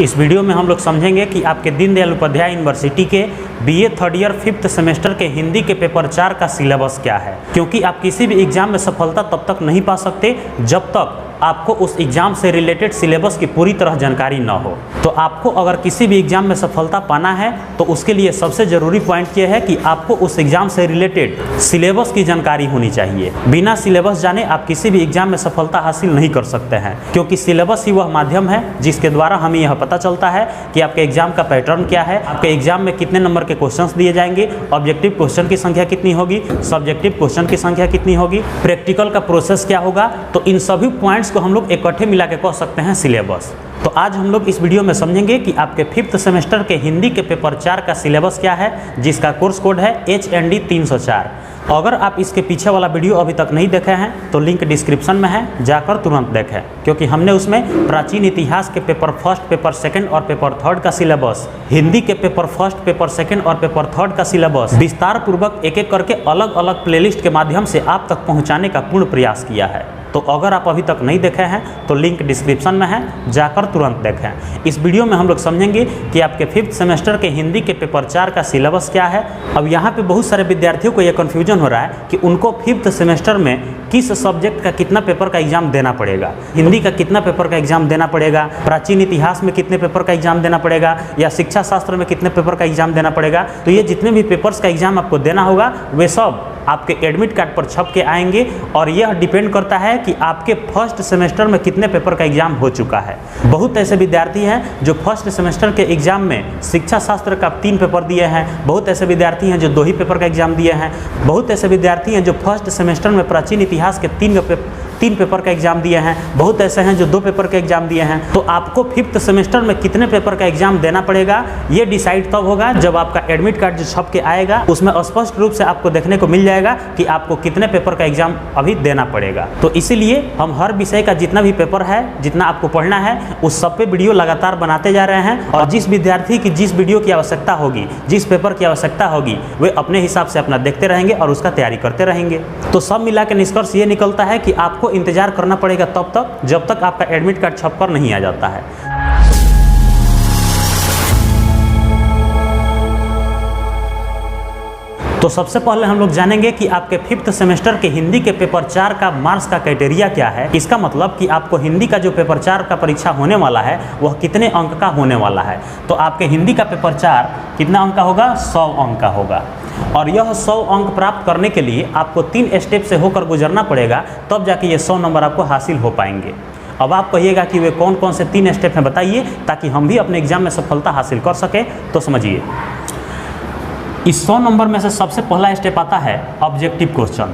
इस वीडियो में हम लोग समझेंगे कि आपके दीनदयाल उपाध्याय यूनिवर्सिटी के BA third year 5th semester के हिंदी के पेपर 4 का सिलेबस क्या है, क्योंकि आप किसी भी एग्जाम में सफलता तब तक नहीं पा सकते जब तक आपको उस एग्जाम से रिलेटेड सिलेबस की पूरी तरह जानकारी न हो। तो आपको अगर किसी भी एग्जाम में सफलता पाना है तो उसके लिए सबसे ज़रूरी पॉइंट ये है कि आपको उस एग्जाम से रिलेटेड सिलेबस की जानकारी होनी चाहिए। बिना सिलेबस जाने आप किसी भी एग्जाम में सफलता हासिल नहीं कर सकते हैं, क्योंकि सिलेबस ही वह माध्यम है जिसके द्वारा हमें यह पता चलता है कि आपके एग्जाम का पैटर्न क्या है, आपके एग्जाम में कितने नंबर के क्वेश्चंस दिए जाएंगे, ऑब्जेक्टिव क्वेश्चन की संख्या कितनी होगी, सब्जेक्टिव क्वेश्चन की संख्या कितनी होगी, प्रैक्टिकल का प्रोसेस क्या होगा। तो इन सभी पॉइंट्स को हम लोग इकट्ठे मिला के कह सकते हैं सिलेबस। तो आज हम लोग इस वीडियो में समझेंगे कि आपके 5th सेमेस्टर के हिंदी के पेपर 4 का सिलेबस क्या है, जिसका कोर्स कोड है HND 304। अगर आप इसके पीछे वाला वीडियो अभी तक नहीं देखे हैं तो लिंक डिस्क्रिप्शन में है, जाकर तुरंत देखें, क्योंकि हमने उसमें प्राचीन इतिहास के पेपर 1st, पेपर 2nd और पेपर 3rd का सिलेबस, हिंदी के पेपर 1st, पेपर 2nd और पेपर 3rd का सिलेबस विस्तार पूर्वक एक एक करके अलग अलग प्लेलिस्ट के माध्यम से आप तक पहुँचाने का पूर्ण प्रयास किया है। तो अगर आप अभी तक नहीं देखे हैं तो लिंक डिस्क्रिप्शन में है, जाकर तुरंत देखें। इस वीडियो में हम लोग समझेंगे कि आपके 5th सेमेस्टर के हिंदी के पेपर 4 का सिलेबस क्या है। अब यहाँ पे बहुत सारे विद्यार्थियों को यह कन्फ्यूजन हो रहा है कि उनको 5th सेमेस्टर में किस सब्जेक्ट का कितना पेपर का एग्जाम देना पड़ेगा, हिंदी का कितना पेपर का एग्जाम देना पड़ेगा, प्राचीन इतिहास में कितने पेपर का एग्जाम देना पड़ेगा, या शिक्षा शास्त्र में कितने पेपर का एग्जाम देना पड़ेगा। तो ये जितने भी पेपर्स का एग्जाम आपको देना होगा वे सब आपके एडमिट कार्ड पर छप के आएंगे, और यह डिपेंड करता है कि आपके 1st सेमेस्टर में कितने पेपर का एग्जाम हो चुका है। बहुत ऐसे विद्यार्थी हैं जो 1st सेमेस्टर के एग्जाम में शिक्षा शास्त्र का 3 पेपर दिए हैं, बहुत ऐसे विद्यार्थी हैं जो 2 ही पेपर का एग्जाम दिए हैं, बहुत ऐसे विद्यार्थी हैं जो 1st सेमेस्टर में प्राचीन इतिहास के 3 पेपर का एग्जाम दिए हैं, बहुत ऐसे हैं जो 2 पेपर का एग्जाम दिए हैं। तो आपको 5th सेमेस्टर में कितने पेपर का एग्जाम देना पड़ेगा ये डिसाइड तब होगा जब आपका एडमिट कार्ड जो छप के आएगा उसमें स्पष्ट रूप से आपको देखने को मिल जाएगा कि आपको कितने पेपर का एग्जाम अभी देना पड़ेगा। तो इसीलिए हम हर विषय का जितना भी पेपर है, जितना आपको पढ़ना है, उस सब पे वीडियो लगातार बनाते जा रहे हैं, और जिस विद्यार्थी की जिस वीडियो की आवश्यकता होगी, जिस पेपर की आवश्यकता होगी, वे अपने हिसाब से अपना देखते रहेंगे और उसका तैयारी करते रहेंगे। तो सब मिला के निष्कर्ष ये निकलता है कि आपको इंतजार करना पड़ेगा तब तक जब तक आपका एडमिट कार्ड छपकर नहीं आ जाता है। तो सबसे पहले हम लोग जानेंगे कि आपके 5th सेमेस्टर के हिंदी के पेपर 4 का मार्क्स का क्राइटेरिया क्या है। इसका मतलब कि आपको हिंदी का जो पेपर 4 का परीक्षा होने वाला है वह कितने अंक का होने वाला है। तो आपके हिंदी का पेपर 4 कितना अंक का होगा? 100 अंक का होगा, और यह 100 अंक प्राप्त करने के लिए आपको 3 स्टेप से होकर गुजरना पड़ेगा, तब जाके ये 100 नंबर आपको हासिल हो पाएंगे। अब आप कहिएगा कि वे कौन कौन से 3 स्टेप हैं बताइए, ताकि हम भी अपने एग्जाम में सफलता हासिल कर सकें। तो समझिए, इस 100 नंबर में से सबसे पहला स्टेप आता है ऑब्जेक्टिव क्वेश्चन।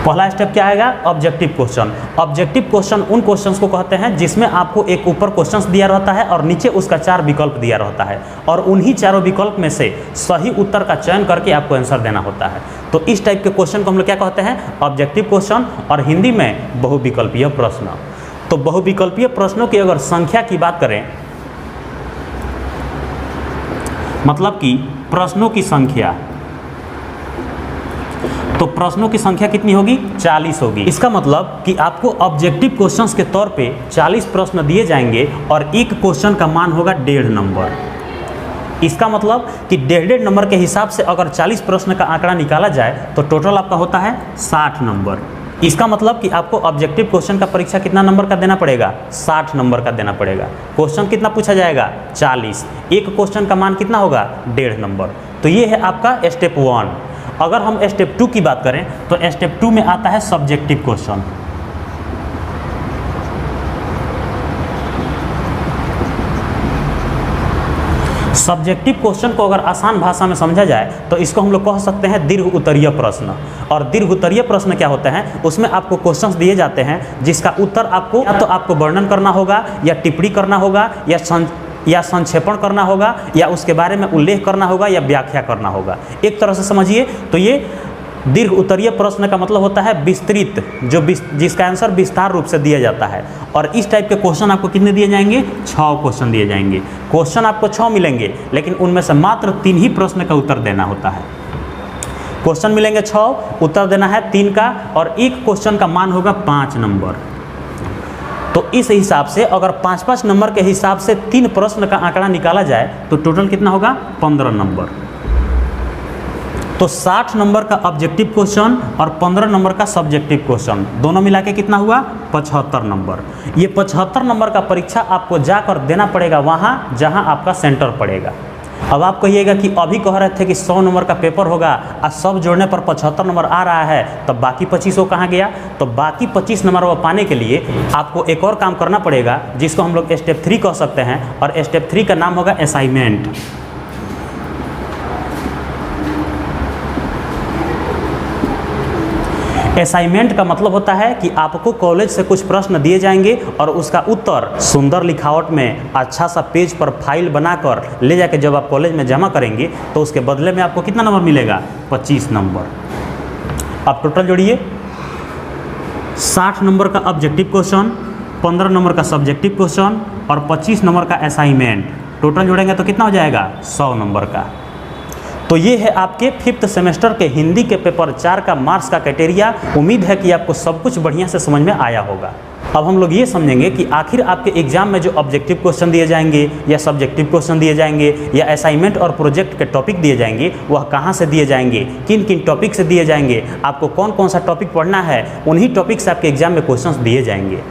पहला स्टेप क्या आएगा? Objective question. ऑब्जेक्टिव क्वेश्चन उन क्वेश्चंस को कहते हैं जिसमें आपको एक ऊपर क्वेश्चंस दिया रहता है और नीचे उसका 4 विकल्प दिया रहता है, और उन्हीं चारों विकल्प में से सही उत्तर का चयन करके आपको आंसर देना होता है। तो इस टाइप के क्वेश्चन को हम लोग क्या कहते हैं? ऑब्जेक्टिव क्वेश्चन, और हिंदी में बहुविकल्पीय प्रश्न। तो बहुविकल्पीय प्रश्नों की अगर संख्या की बात करें, मतलब कि प्रश्नों की संख्या, तो प्रश्नों की संख्या कितनी होगी? 40 होगी। इसका मतलब कि आपको ऑब्जेक्टिव क्वेश्चंस के तौर पे 40 प्रश्न दिए जाएंगे, और एक क्वेश्चन का मान होगा 1.5 नंबर। इसका मतलब कि 1.5 नंबर के हिसाब से अगर 40 प्रश्न का आंकड़ा निकाला जाए तो टोटल आपका होता है 60 नंबर। इसका मतलब कि आपको ऑब्जेक्टिव क्वेश्चन का परीक्षा कितना नंबर का देना पड़ेगा? 60 नंबर का देना पड़ेगा। क्वेश्चन कितना पूछा जाएगा? 40। एक क्वेश्चन का मान कितना होगा? 1.5 नंबर। तो ये है आपका स्टेप 1। अगर हम स्टेप 2 की बात करें तो स्टेप 2 में आता है सब्जेक्टिव क्वेश्चन। सब्जेक्टिव क्वेश्चन को अगर आसान भाषा में समझा जाए तो इसको हम लोग कह सकते हैं दीर्घ उत्तरीय प्रश्न। और दीर्घ उत्तरीय प्रश्न क्या होते हैं? उसमें आपको क्वेश्चंस दिए जाते हैं जिसका उत्तर आपको या तो आपको वर्णन करना होगा, या टिप्पणी करना होगा, या संक्षेपण करना होगा, या उसके बारे में उल्लेख करना होगा, या व्याख्या करना होगा। एक तरह से समझिए तो ये दीर्घ उत्तरीय प्रश्न का मतलब होता है विस्तृत, जिसका आंसर विस्तार रूप से दिया जाता है। और इस टाइप के क्वेश्चन आपको कितने दिए जाएंगे? 6 क्वेश्चन दिए जाएंगे। क्वेश्चन आपको 6 मिलेंगे, लेकिन उनमें से मात्र 3 ही प्रश्न का उत्तर देना होता है। क्वेश्चन मिलेंगे 6, उत्तर देना है 3 का, और एक क्वेश्चन का मान होगा 5 नंबर। तो इस हिसाब से अगर 5-5 नंबर के हिसाब से 3 प्रश्न का आंकड़ा निकाला जाए तो टोटल कितना होगा? 15 नंबर। तो 60 नंबर का ऑब्जेक्टिव क्वेश्चन और 15 नंबर का सब्जेक्टिव क्वेश्चन दोनों मिला के कितना हुआ? 75 नंबर। ये 75 नंबर का परीक्षा आपको जाकर देना पड़ेगा वहाँ जहाँ आपका सेंटर पड़ेगा। अब आप कहिएगा कि अभी कह रहे थे कि 100 नंबर का पेपर होगा और सब जोड़ने पर 75 नंबर आ रहा है, तब बाकी 25 वो कहाँ गया? तो बाकी 25 नंबर वो पाने के लिए आपको एक और काम करना पड़ेगा जिसको हम लोग स्टेप 3 कह सकते हैं, और स्टेप 3 का नाम होगा असाइनमेंट। असाइनमेंट का मतलब होता है कि आपको कॉलेज से कुछ प्रश्न दिए जाएंगे और उसका उत्तर सुंदर लिखावट में अच्छा सा पेज पर फाइल बनाकर ले जाके जब आप कॉलेज में जमा करेंगे तो उसके बदले में आपको कितना नंबर मिलेगा? 25 नंबर। अब टोटल जोड़िए, 60 नंबर का ऑब्जेक्टिव क्वेश्चन, 15 नंबर का सब्जेक्टिव क्वेश्चन और 25 नंबर का असाइनमेंट, टोटल जोड़ेंगे तो कितना हो जाएगा? 100 नंबर का। तो ये है आपके 5th सेमेस्टर के हिंदी के पेपर 4 का मार्क्स का क्राइटेरिया। उम्मीद है कि आपको सब कुछ बढ़िया से समझ में आया होगा। अब हम लोग ये समझेंगे कि आखिर आपके एग्जाम में जो ऑब्जेक्टिव क्वेश्चन दिए जाएंगे या सब्जेक्टिव क्वेश्चन दिए जाएंगे या असाइनमेंट और प्रोजेक्ट के टॉपिक दिए जाएंगे, वह कहाँ से दिए जाएंगे, किन किन टॉपिक से दिए जाएंगे, आपको कौन कौन सा टॉपिक पढ़ना है, उन्हीं टॉपिक से आपके एग्जाम में क्वेश्चन दिए जाएंगे।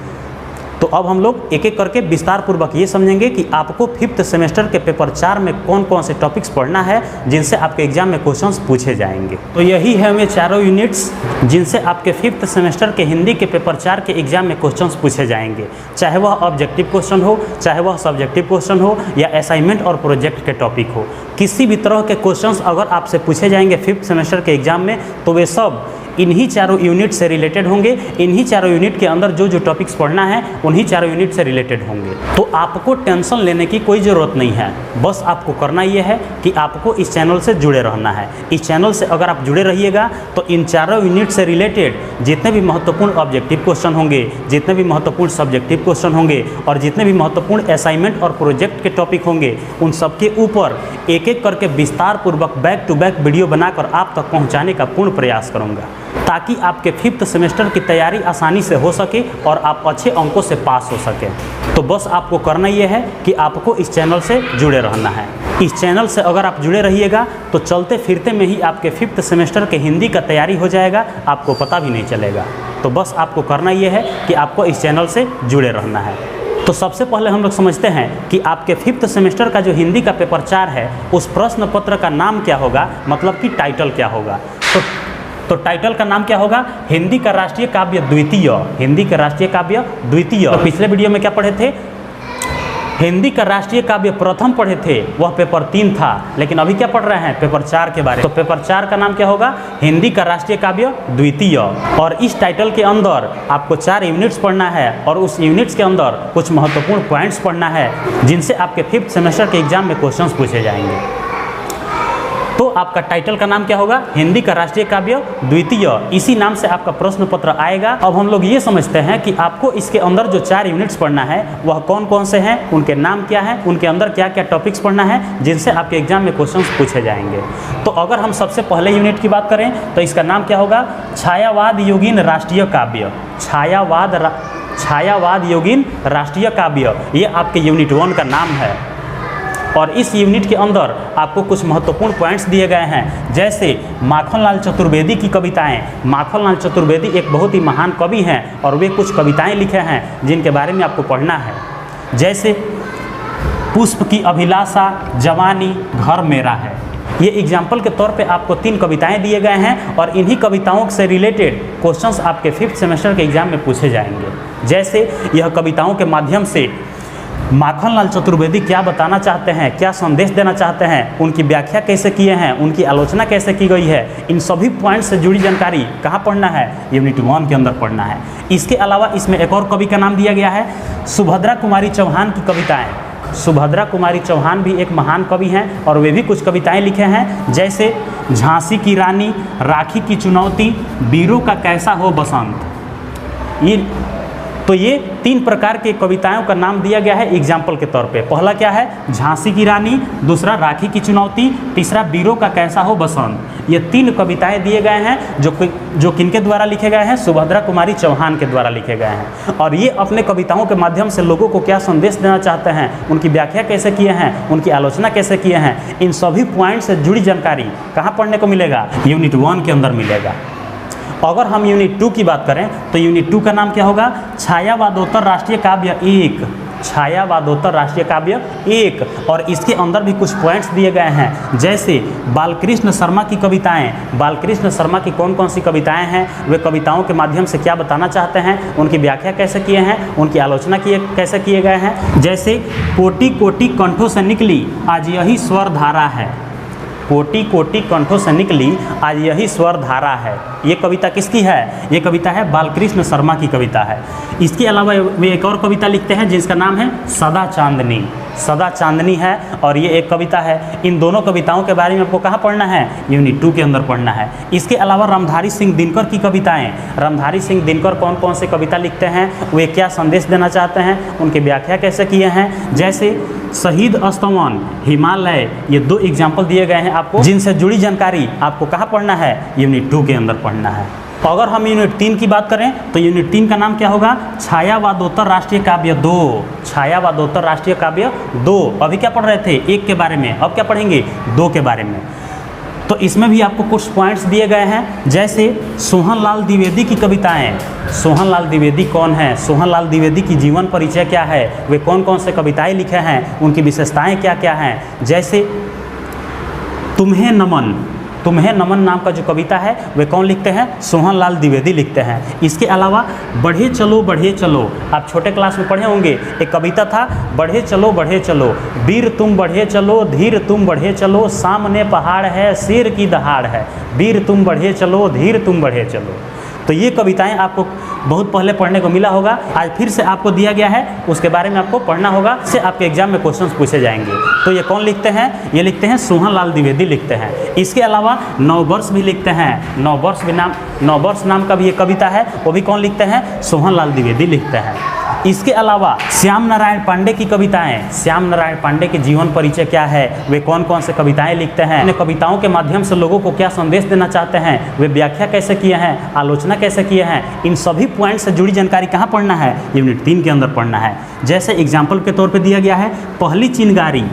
तो अब हम लोग एक एक करके विस्तार पूर्वक ये समझेंगे कि आपको 5th सेमेस्टर के पेपर 4 में कौन कौन से टॉपिक्स पढ़ना है जिनसे आपके एग्जाम में क्वेश्चंस पूछे जाएंगे। तो यही है हमें चारों यूनिट्स जिनसे आपके 5th सेमेस्टर के हिंदी के पेपर 4 के एग्जाम में क्वेश्चंस पूछे जाएंगे, चाहे वह ऑब्जेक्टिव क्वेश्चन हो, चाहे वह सब्जेक्टिव क्वेश्चन हो या असाइनमेंट और प्रोजेक्ट के टॉपिक हो। किसी भी तरह के क्वेश्चंस अगर आपसे पूछे जाएंगे 5th सेमेस्टर के एग्जाम में तो वे सब इन्हीं चारों यूनिट से रिलेटेड होंगे। इन्हीं चारों यूनिट के अंदर जो जो टॉपिक्स पढ़ना है उन्हीं चारों यूनिट से रिलेटेड होंगे। तो आपको टेंशन लेने की कोई ज़रूरत नहीं है, बस आपको करना ये है कि आपको इस चैनल से जुड़े रहना है। इस चैनल से अगर आप जुड़े रहिएगा तो इन चारों यूनिट से रिलेटेड जितने भी महत्वपूर्ण ऑब्जेक्टिव क्वेश्चन होंगे, जितने भी महत्वपूर्ण सब्जेक्टिव क्वेश्चन होंगे और जितने भी महत्वपूर्ण असाइनमेंट और प्रोजेक्ट के टॉपिक होंगे, उन सबके ऊपर एक एक करके विस्तार पूर्वक बैक टू बैक वीडियो बनाकर आप तक पहुँचाने का पूर्ण प्रयास करूँगा, ताकि आपके 5th सेमेस्टर की तैयारी आसानी से हो सके और आप अच्छे अंकों से पास हो सके। तो बस आपको करना ये है कि आपको इस चैनल से जुड़े रहना है। इस चैनल से अगर आप जुड़े रहिएगा तो चलते फिरते में ही आपके 5th सेमेस्टर के हिंदी का तैयारी हो जाएगा, आपको पता भी नहीं चलेगा। तो बस आपको करना ये है कि आपको इस चैनल से जुड़े रहना है। तो सबसे पहले हम लोग समझते हैं कि आपके 5th सेमेस्टर का जो हिंदी का पेपर 4 है उस प्रश्न पत्र का नाम क्या होगा, मतलब कि टाइटल क्या होगा। तो टाइटल का नाम क्या होगा? हिंदी का राष्ट्रीय काव्य द्वितीय। हिंदी का राष्ट्रीय काव्य द्वितीय। तो पिछले वीडियो में क्या पढ़े थे? हिंदी का राष्ट्रीय काव्य प्रथम पढ़े थे, वह पेपर 3 था, लेकिन अभी क्या पढ़ रहे हैं? पेपर 4 के बारे में। तो पेपर 4 का नाम क्या होगा? हिंदी का राष्ट्रीय काव्य द्वितीय। और इस टाइटल के अंदर आपको 4 यूनिट्स पढ़ना है और उस यूनिट्स के अंदर कुछ महत्वपूर्ण पॉइंट्स पढ़ना है जिनसे आपके 5th सेमेस्टर के एग्जाम में क्वेश्चन पूछे जाएंगे। तो आपका टाइटल का नाम क्या होगा? हिंदी का राष्ट्रीय काव्य द्वितीय। इसी नाम से आपका प्रश्न पत्र आएगा। अब हम लोग ये समझते हैं कि आपको इसके अंदर जो 4 यूनिट्स पढ़ना है वह कौन कौन से हैं, उनके नाम क्या हैं, उनके अंदर क्या क्या टॉपिक्स पढ़ना है जिनसे आपके एग्जाम में क्वेश्चंस पूछे जाएंगे। तो अगर हम सबसे पहले यूनिट की बात करें तो इसका नाम क्या होगा? छायावाद योगीन राष्ट्रीय काव्य। छायावाद योगीन राष्ट्रीय काव्य, ये आपके यूनिट 1 का नाम है। और इस यूनिट के अंदर आपको कुछ महत्वपूर्ण पॉइंट्स दिए गए हैं, जैसे माखनलाल चतुर्वेदी की कविताएं। माखनलाल चतुर्वेदी एक बहुत ही महान कवि हैं और वे कुछ कविताएं लिखे हैं जिनके बारे में आपको पढ़ना है, जैसे पुष्प की अभिलाषा, जवानी, घर मेरा है। ये एग्जाम्पल के तौर पे आपको 3 कविताएं दिए गए हैं और इन्हीं कविताओं से रिलेटेड क्वेश्चंस आपके 5th सेमेस्टर के एग्जाम में पूछे जाएंगे। जैसे यह कविताओं के माध्यम से माखनलाल चतुर्वेदी क्या बताना चाहते हैं, क्या संदेश देना चाहते हैं, उनकी व्याख्या कैसे किए हैं, उनकी आलोचना कैसे की गई है, इन सभी पॉइंट से जुड़ी जानकारी कहाँ पढ़ना है? यूनिट 1 के अंदर पढ़ना है। इसके अलावा इसमें एक और कवि का नाम दिया गया है, सुभद्रा कुमारी चौहान की कविताएं। सुभद्रा कुमारी चौहान भी एक महान कवि हैं और वे भी कुछ कविताएं लिखे हैं, जैसे झांसी की रानी, राखी की चुनौती, वीरों का कैसा हो बसंत। तो ये 3 प्रकार के कविताओं का नाम दिया गया है एग्जाम्पल के तौर पे। पहला क्या है, झांसी की रानी, दूसरा राखी की चुनौती, तीसरा वीरों का कैसा हो बसंत। ये 3 कविताएं दिए गए हैं जो किनके द्वारा लिखे गए हैं, सुभद्रा कुमारी चौहान के द्वारा लिखे गए हैं। और ये अपने कविताओं के माध्यम से लोगों को क्या संदेश देना चाहते हैं, उनकी व्याख्या कैसे किए हैं, उनकी आलोचना कैसे किए हैं, इन सभी पॉइंट से जुड़ी जानकारी कहाँ पढ़ने को मिलेगा, यूनिट 1 के अंदर मिलेगा। अगर हम यूनिट 2 की बात करें तो यूनिट 2 का नाम क्या होगा, छायावादोत्तर राष्ट्रीय काव्य 1, छायावादोत्तर राष्ट्रीय काव्य 1। और इसके अंदर भी कुछ पॉइंट्स दिए गए हैं, जैसे बालकृष्ण शर्मा की कविताएं। बालकृष्ण शर्मा की कौन कौन सी कविताएं हैं, वे कविताओं के माध्यम से क्या बताना चाहते हैं, उनकी व्याख्या कैसे किए हैं, उनकी आलोचना कैसे किए गए हैं। जैसे कोटि कोटि कंठों से निकली आज यही स्वर धारा है, कोटि कोटि कंठों से निकली आज यही स्वर धारा है। ये कविता किसकी है, ये कविता है बालकृष्ण शर्मा की कविता है। इसके अलावा वे एक और कविता लिखते हैं जिसका नाम है सदा चांदनी, सदा चांदनी है, और ये एक कविता है। इन दोनों कविताओं के बारे में आपको कहाँ पढ़ना है, यूनिट 2 के अंदर पढ़ना है। इसके अलावा रामधारी सिंह दिनकर की कविताएं, रामधारी सिंह दिनकर कौन कौन से कविता लिखते हैं, वे क्या संदेश देना चाहते हैं, उनकी व्याख्या कैसे किए हैं। जैसे शहीद स्तवन, हिमालय, ये 2 एग्जाम्पल दिए गए हैं आपको, जिनसे जुड़ी जानकारी आपको कहाँ पढ़ना है, यूनिट 2 के अंदर पढ़ना है। अगर हम यूनिट 3 की बात करें तो यूनिट 3 का नाम क्या होगा, छायावादोत्तर राष्ट्रीय काव्य 2, छायावादोत्तर राष्ट्रीय काव्य 2। अभी क्या पढ़ रहे थे, 1 के बारे में, अब क्या पढ़ेंगे, 2 के बारे में। तो इसमें भी आपको कुछ पॉइंट्स दिए गए हैं, जैसे सोहनलाल द्विवेदी की कविताएं। सोहनलाल द्विवेदी कौन है, सोहनलाल द्विवेदी की जीवन परिचय क्या है, वे कौन कौन से कविताएं लिखे हैं, उनकी विशेषताएं क्या क्या हैं। जैसे तुम्हें नमन, तुम्हें नमन नाम का जो कविता है वे कौन लिखते हैं, सोहनलाल द्विवेदी लिखते हैं। इसके अलावा बढ़े चलो, आप छोटे क्लास में पढ़े होंगे, एक कविता था, बढ़े चलो वीर तुम बढ़े चलो, धीर तुम बढ़े चलो, सामने पहाड़ है शेर की दहाड़ है, वीर तुम बढ़े चलो, धीर तुम बढ़े चलो। तो ये कविताएं आपको बहुत पहले पढ़ने को मिला होगा, आज फिर से आपको दिया गया है, उसके बारे में आपको पढ़ना होगा, इससे आपके एग्जाम में क्वेश्चंस पूछे जाएंगे। तो ये कौन लिखते हैं, ये लिखते हैं सोहनलाल द्विवेदी लिखते हैं। इसके अलावा नववर्ष भी लिखते हैं, नववर्ष नाम का भी एक कविता है, वो भी कौन लिखते हैं, सोहनलाल द्विवेदी लिखते हैं। इसके अलावा श्याम नारायण पांडे की कविताएं, श्याम नारायण पांडे के जीवन परिचय क्या है, वे कौन कौन से कविताएं लिखते हैं, अपने कविताओं के माध्यम से लोगों को क्या संदेश देना चाहते हैं, वे व्याख्या कैसे किए हैं, आलोचना कैसे किए हैं, इन सभी पॉइंट से जुड़ी जानकारी कहाँ पढ़ना है, यूनिट 3 के अंदर पढ़ना है। जैसे एग्जाम्पल के तौर पर दिया गया है पहली चिनगारी,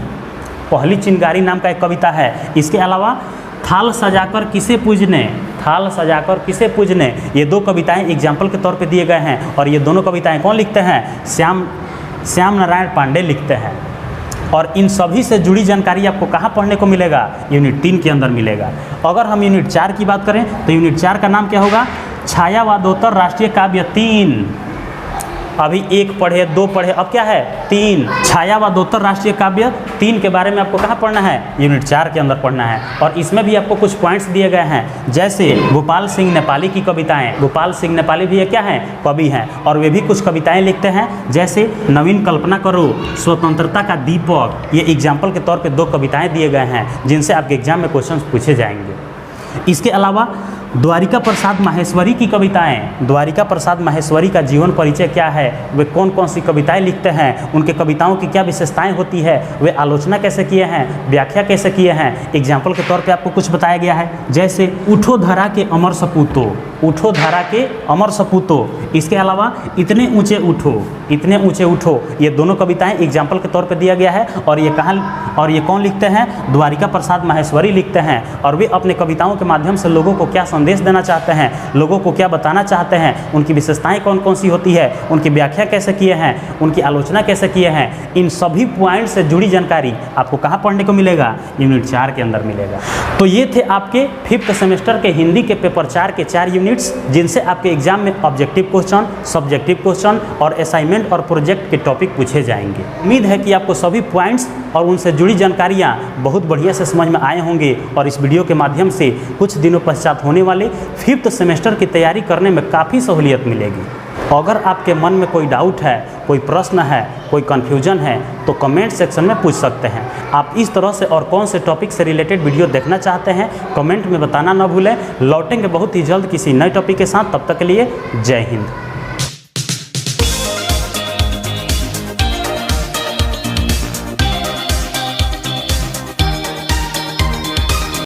पहली चिनगारी नाम का एक कविता है। इसके अलावा थाल सजाकर किसे पूजने, थाल सजाकर किसे पूजने, ये 2 कविताएं एग्जाम्पल के तौर पे दिए गए हैं, और ये दोनों कविताएं कौन लिखते हैं, श्याम नारायण पांडे लिखते हैं। और इन सभी से जुड़ी जानकारी आपको कहाँ पढ़ने को मिलेगा, यूनिट 3 के अंदर मिलेगा। अगर हम यूनिट 4 की बात करें तो यूनिट 4 का नाम क्या होगा, छायावादोत्तर राष्ट्रीय काव्य 3। अभी 1 पढ़े, 2 पढ़े, अब क्या है 3, छायावादोत्तर राष्ट्रीय काव्य 3 के बारे में आपको कहाँ पढ़ना है, यूनिट 4 के अंदर पढ़ना है। और इसमें भी आपको कुछ पॉइंट्स दिए गए हैं, जैसे गोपाल सिंह नेपाली की कविताएं, गोपाल सिंह नेपाली भी क्या हैं, कवि हैं, और वे भी कुछ कविताएं लिखते हैं। जैसे नवीन कल्पना करो, स्वतंत्रता का दीपक, ये एग्जाम्पल के तौर पर 2 कविताएँ दिए गए हैं, जिनसे आपके एग्जाम में क्वेश्चन पूछे जाएंगे। इसके अलावा द्वारिका प्रसाद माहेश्वरी की कविताएं, द्वारिका प्रसाद माहेश्वरी का जीवन परिचय क्या है, वे कौन कौन सी कविताएं लिखते हैं, उनके कविताओं की क्या विशेषताएं होती है, वे आलोचना कैसे किए हैं, व्याख्या कैसे किए हैं, एग्जाम्पल के तौर पे आपको कुछ बताया गया है। जैसे उठो धरा के अमर सपूतो, उठो धरा के अमर सपूतो। इसके अलावा इतने ऊंचे उठो, ये दोनों कविताएं एग्जाम्पल के तौर पे दिया गया है, और ये कौन लिखते हैं, द्वारिका प्रसाद माहेश्वरी लिखते हैं। और वे अपने कविताओं के माध्यम से लोगों को क्या संदेश देना चाहते हैं, लोगों को क्या बताना चाहते हैं, उनकी विशेषताएं कौन कौन सी होती है, उनकी व्याख्या कैसे किए हैं, उनकी आलोचना कैसे किए हैं, इन सभी पॉइंट से जुड़ी जानकारी आपको कहाँ पढ़ने को मिलेगा, यूनिट 4 के अंदर मिलेगा। तो ये थे आपके 5th सेमेस्टर के हिंदी के पेपर 4 के 4 यूनिट्स, जिनसे आपके एग्जाम में ऑब्जेक्टिव क्वेश्चन, सब्जेक्टिव क्वेश्चन और असाइनमेंट और प्रोजेक्ट के टॉपिक पूछे जाएंगे। उम्मीद है कि आपको सभी पॉइंट्स और उनसे जुड़ी जानकारियाँ बहुत बढ़िया से समझ में आए होंगे, और इस वीडियो के माध्यम से कुछ दिनों पश्चात होने वाले 5th सेमेस्टर की तैयारी करने में काफ़ी सहूलियत मिलेगी। अगर आपके मन में कोई डाउट है, कोई प्रश्न है, कोई कन्फ्यूजन है, तो कमेंट सेक्शन में पूछ सकते हैं। आप इस तरह से और कौन से टॉपिक से रिलेटेड वीडियो देखना चाहते हैं, कमेंट में बताना ना भूलें। लौटेंगे बहुत ही जल्द किसी नए टॉपिक के साथ, तब तक के लिए जय हिंद।